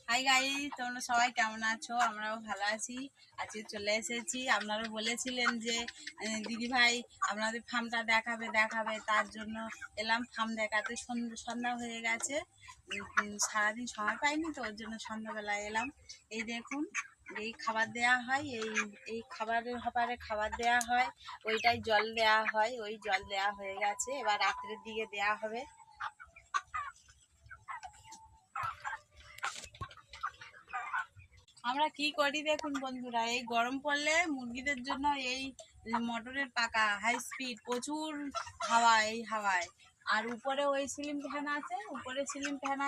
Hi guys, তোমরা সবাই কেমন আছো? আমরাও ভালো আছি। আজকে চলে এসেছি। আপনারা বলেছিলেন যে দিদি ভাই আপনাদের ফার্মটা দেখাবে তার জন্য এলাম ফার্ম দেখাতে। সন্ধ্যা হয়ে গেছে, সারাদিন সময় পাইনি তো, ওর জন্য সন্ধ্যাবেলায় এলাম। এই দেখুন, এই খাবার দেয়া হয়, এই খাবারের হপারে খাবার দেয়া হয়, ওইটাই জল দেয়া হয়। ওই জল দেয়া হয়ে গেছে, এবার রাত্রের দিকে দেয়া হবে। আমরা কি করি দেখুন বন্ধুরা, এই গরম পড়লে মুরগিদের জন্য এই মোটরের পাকা হাই স্পিড প্রচুর হাওয়া, এই হাওয়ায়। আর উপরে ওই সিলিং ফ্যান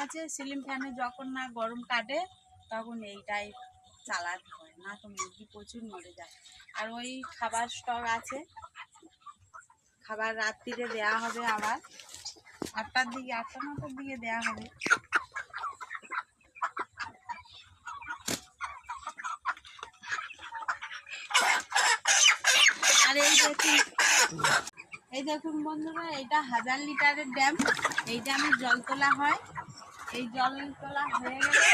আছে, সিলিং ফ্যানে যখন না গরম কাটে তখন এইটাই চালাতে হয়, না তো মুরগি প্রচুর মরে যায়। আর ওই খাবার স্টক আছে, খাবার রাত্রিরে দেয়া হবে, আবার 8টা 9টার দিকে দেয়া হবে। আর এই দেখুন বন্ধুরা, এটা 1000 লিটারের ড্যাম। এই ড্যামে জল তোলা হয়। এই জল তোলা হয়ে গেলে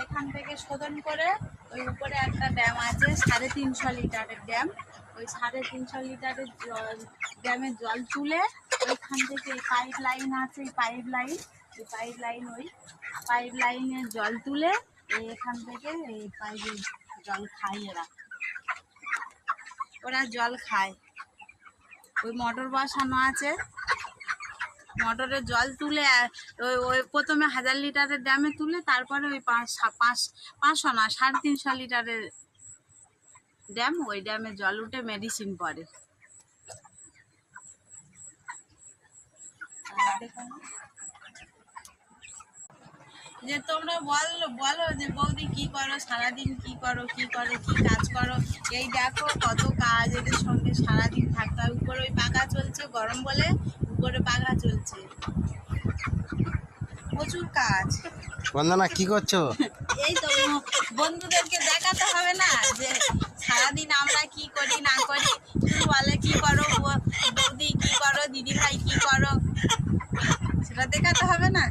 এখান থেকে শোধন করে ওই উপরে একটা ড্যাম আছে 350 লিটারের ড্যাম। ওই 350 লিটারের ড্যামের জল তুলে ওইখান থেকে পাইপ লাইন আছে, এই পাইপ লাইনের জল তুলে এখান থেকে এই পাইপের জল খায়, ওরা জল খায়। ওই মোটর বসানো আছে, মোটরের জল তুলে ওই প্রথমে 1000 লিটারের ড্যামে তুলে তারপরে ওই 500 না 350 লিটারের ড্যাম, ওই ড্যামে জল উঠে মেডিসিন পড়ে। যে তোমরা বলো যে বৌদি কি করো সারাদিন, কি কাজ করো। এই দেখো কত কাজ, এদের সঙ্গে সারাদিন থাকতে হয়। উপরে ওই পাখা চলছে, গরম বলে উপরে পাখা চলছে, প্রচুর কাজ। বন্দনা কি করছো? এই তো বন্ধুদেরকে দেখাতে হবে না যে সারাদিন আমরা কি করি না করি। শুধু বলে কি করো বৌদি, কি করো দিদি ভাই, কি করো, সেটা দেখাতে হবে না।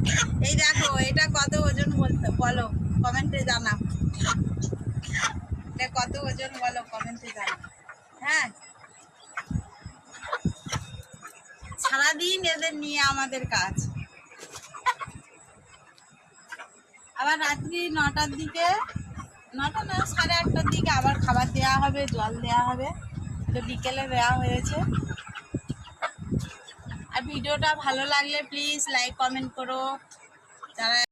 এই দেখো, এটা কত ওজন বলো কমেন্টে জানাও। এটা কত ওজন বলো কমেন্টে জানাও। হ্যাঁ, সারাদিন এদের নিয়ে আমাদের কাজ। আবার রাত্রি 9টার দিকে, 9টা না 8:30টার দিকে আবার খাবার দেওয়া হবে, জল দেওয়া হবে। তো বিকেলে দেওয়া হয়েছে। আর ভিডিওটা ভালো লাগলে প্লিজ লাইক কমেন্ট করো। যারা